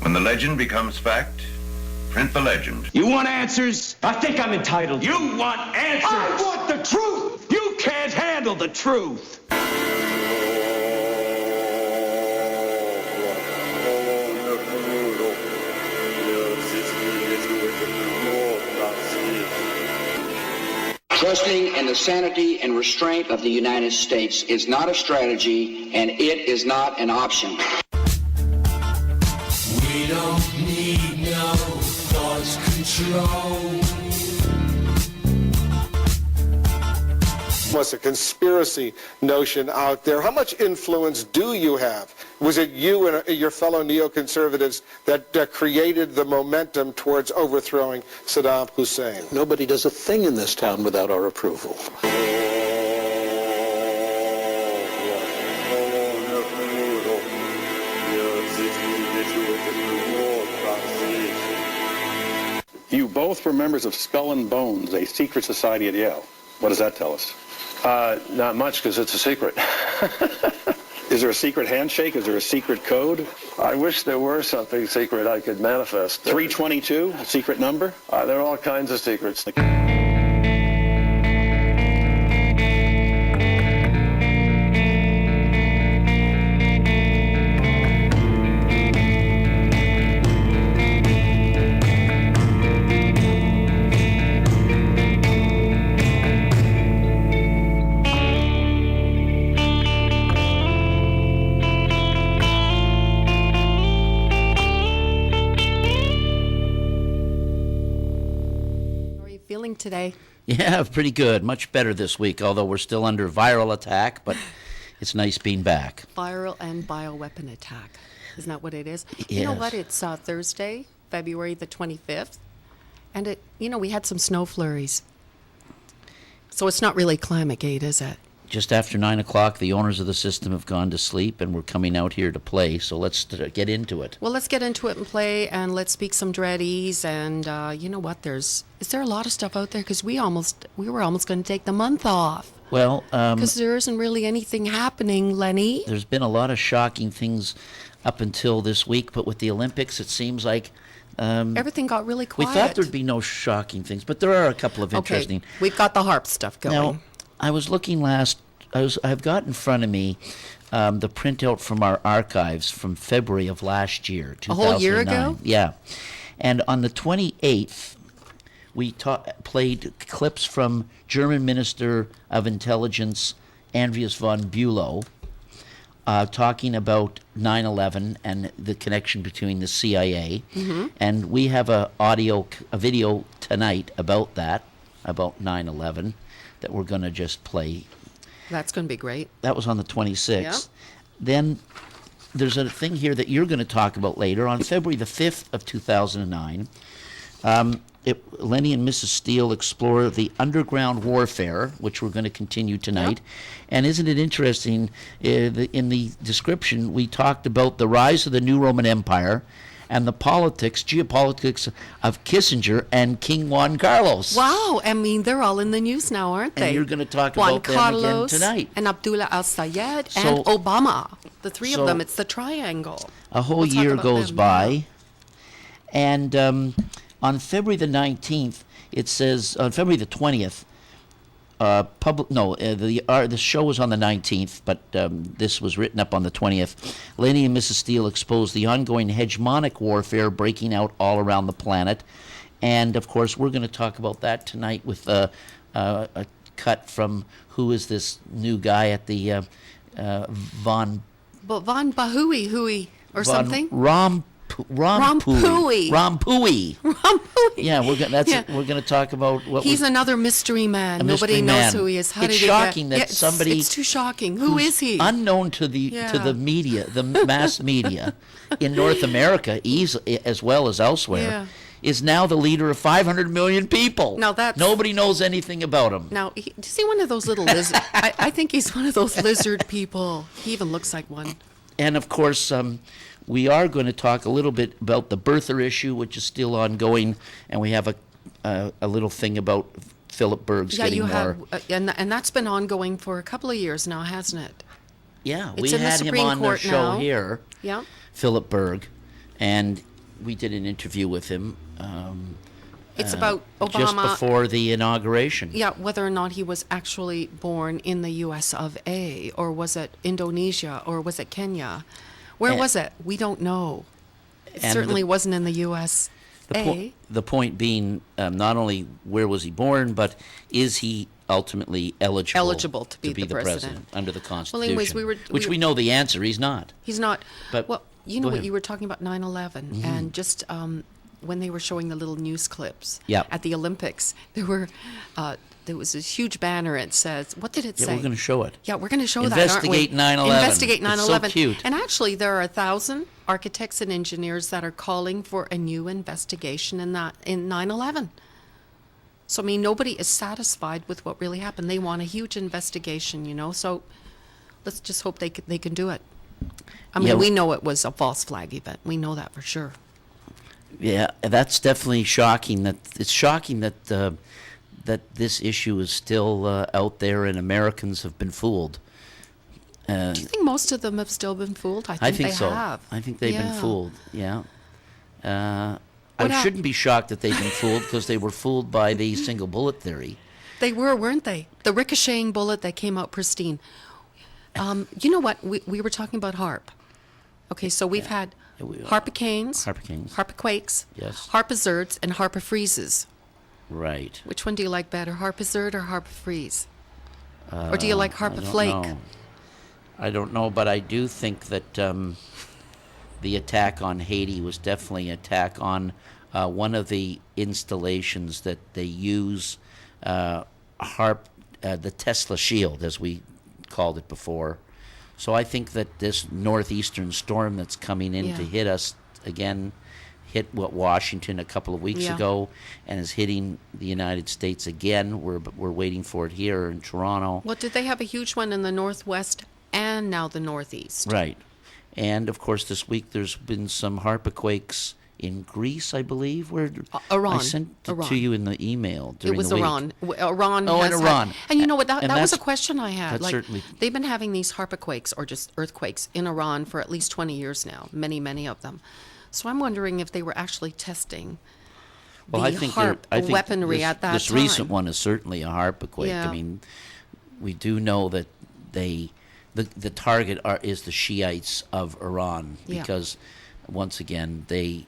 When the legend becomes fact, print the legend. You want answers? I think I'm entitled. You want answers? I want the truth! You can't handle the truth! Trusting in the sanity and restraint of the United States is not a strategy, and it is not an option. We don't need no thought control. Was a conspiracy notion out there. How much influence do you have? Was it you and your fellow neoconservatives that created the momentum towards overthrowing Saddam Hussein? Nobody does a thing in this town without our approval. You both were members of Skull and Bones, a secret society at Yale. What does that tell us? Not much, because it's a secret. Is there a secret handshake? Is there a secret code? I wish there were something secret I could manifest. 322, a secret number? There are all kinds of secrets. Today. Yeah, pretty good. Much better this week, although we're still under viral attack, but it's nice being back. Viral and bioweapon attack. Isn't that what it is? Yes. You know what? It's Thursday, February the 25th, and we had some snow flurries. So it's not really Climategate, is it? Just after 9 o'clock, the owners of the system have gone to sleep, and we're coming out here to play, so let's get into it. Well, let's get into it and play, and let's speak some dreadies, and you know what, is there a lot of stuff out there? Because we were almost going to take the month off. Well, because there isn't really anything happening, Lenny. There's been a lot of shocking things up until this week, but with the Olympics, it seems like everything got really quiet. We thought there'd be no shocking things, but there are a couple of interesting. Okay, we've got the harp stuff going. Now, I was looking I've got in front of me the printout from our archives from February of last year, 2009. A whole year ago? Yeah. And on the 28th, we played clips from German Minister of Intelligence Andreas von Bülow talking about 9/11 and the connection between the CIA. Mm-hmm. And we have a video tonight about that, about 9/11, that we're going to just play. That's going to be great. That was on the 26th. Yeah. Then there's a thing here that you're going to talk about later. On February the 5th of 2009, Lenny and Mrs. Steele explore the underground warfare, which we're going to continue tonight. Yep. And isn't it interesting, in the description, we talked about the rise of the new Roman Empire and the geopolitics of Kissinger and King Juan Carlos. Wow, I mean, they're all in the news now, aren't they? And you're going to talk Juan about Carlos, them again tonight. And Abdullah al-Sayed and Obama. The three of them, it's the triangle. A whole year goes by. And on February the 19th, it says, on February the 20th, the show was on the 19th, but this was written up on the 20th. Lenny and Mrs. Steele exposed the ongoing hegemonic warfare breaking out all around the planet. And, of course, we're going to talk about that tonight with a cut from who is this new guy at the Von Bahui or something? Rompui. Yeah, we're going to talk about what he's another mystery man. Nobody knows who he is. It's shocking that somebody. It's too shocking. Who is he? Unknown to the media, the mass media in North America, as well as elsewhere, is now the leader of 500 million people. Now nobody knows anything about him. Now, is he one of those little lizard? I think he's one of those lizard people. He even looks like one. And of course, we are going to talk a little bit about the birther issue, which is still ongoing, and we have a little thing about Philip Berg's getting more. And that's been ongoing for a couple of years now, hasn't it? Yeah, we had him on the show here, yeah. Philip Berg, and we did an interview with him. It's about Obama. Just before the inauguration. Yeah, whether or not he was actually born in the U.S. of A., or was it Indonesia, or was it Kenya? Where was it? We don't know. It certainly wasn't in the U.S. The point being, not only where was he born, but is he ultimately eligible to be the president under the Constitution? Well, anyways, we know the answer. He's not. He's not. But well, you know what, ahead. you were talking about 9/11, and just when they were showing the little news clips Yep. at the Olympics, there was this huge banner. It says, what did it say? Yeah, we're going to show it. Yeah, we're going to show Investigate that, aren't we? 9/11. Investigate 9/11. It's so cute. And actually, there are 1,000 architects and engineers that are calling for a new investigation in 9/11. So, I mean, nobody is satisfied with what really happened. They want a huge investigation, you know. So, let's just hope they can do it. I mean, we know it was a false flag event. We know that for sure. Yeah, that's definitely shocking. It's shocking that that this issue is still out there and Americans have been fooled. Do you think most of them have still been fooled? I think they so. have. I think they've been fooled. Yeah. I shouldn't be shocked that they've been fooled because they were fooled by the single bullet theory. They were, weren't they? The ricocheting bullet that came out pristine. You know what? We were talking about HARP. Okay, so we've had Harpicanes, Harpiquakes, yes, Harpizards, and Harpifreezes. Right. Which one do you like better, Harpizard or Harpifreeze? Or do you like Harpiflake? I don't know, but I do think that the attack on Haiti was definitely an attack on one of the installations that they use, the Tesla shield, as we called it before. So I think that this northeastern storm that's coming in to hit us again, hit Washington a couple of weeks ago, and is hitting the United States again. We're waiting for it here in Toronto. Well, did they have a huge one in the northwest and now the northeast? Right. And, of course, this week there's been some Harpiquakes in Greece, I believe, where Iran. I sent it to you in the email during it was the week. Iran. Iran. Oh, has and Iran. And you know what? That was a question I had. Like, certainly. They've been having these Harpiquakes, or just earthquakes, in Iran for at least 20 years now. Many, many of them. So I'm wondering if they were actually testing the weaponry at that time. This recent one is certainly a Harpiquake. Yeah. I mean, we do know that the target is the Shiites of Iran because, once again, they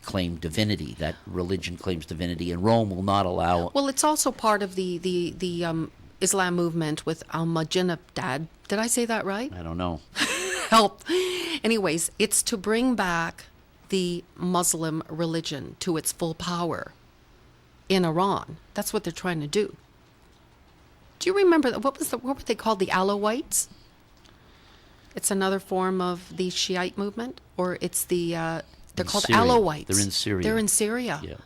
claim divinity. That religion claims divinity, and Rome will not allow. Well, it's also part of the Islam movement with Al-Majinabdad. Did I say that right? I don't know. Help. Anyways, it's to bring back the Muslim religion to its full power in Iran. That's what they're trying to do. Do you remember what were they called? The Alawites? It's another form of the Shiite movement, or it's they're called Syria. Alawites. They're in Syria. They're in Syria. Yeah.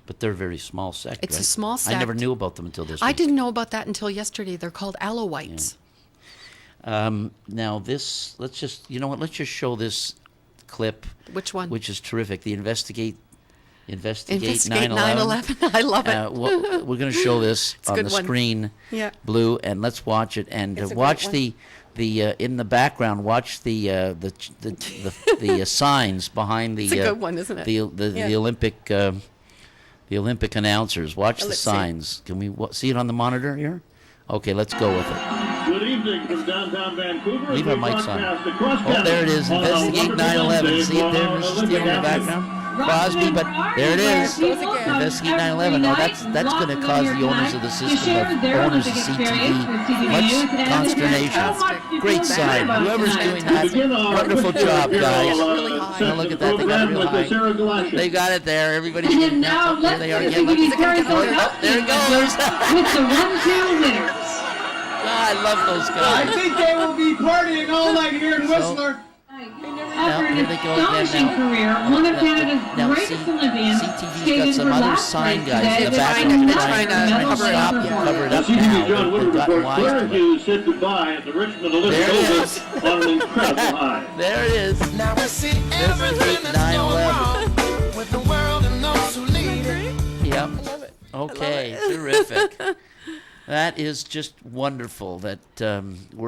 But they're a very small sect. It's right? a small sect. I never knew about them until this I week. didn't know about that until yesterday. They're called Alawites. Yeah. Now this, let's just show this clip. Which one? Which is terrific. The Investigate 9/11. 9/11. I love it. We're going to show this on the screen, yeah. Blue, and let's watch it. And watch the in the background. Watch the signs behind the. It's a good one, isn't it? The Olympic announcers. Watch the signs. Can we see it on the monitor here? Okay, let's go with it. Good evening from downtown Vancouver. Leave our mics on. Oh, there it is. Investigate 9/11. See it there, Mrs. Steele, in the background? Crosby, but there it is. Investigate 9/11. Oh, that's going to cause the owners of the system, owners of CTV, much consternation. Great sign. Whoever's doing that, wonderful job, guys. Now look at that. They got it real high. They got it there. Everybody's getting now. There they are again. Look at it. Oh, there it goes. With the 1-2 winners. I love those guys. I think they will be partying all night here in Whistler. After an astonishing career, one of Canada's greatest Olympians, CTV's got some other sign guys in the back trying to cover it up now. John Woodward report Claire Hughes said goodbye at the Richmond Olympics on an incredible high. There it is. Now I see everything that's going wrong with the world and those who lead it. Yep. Okay, terrific. That is just wonderful that we're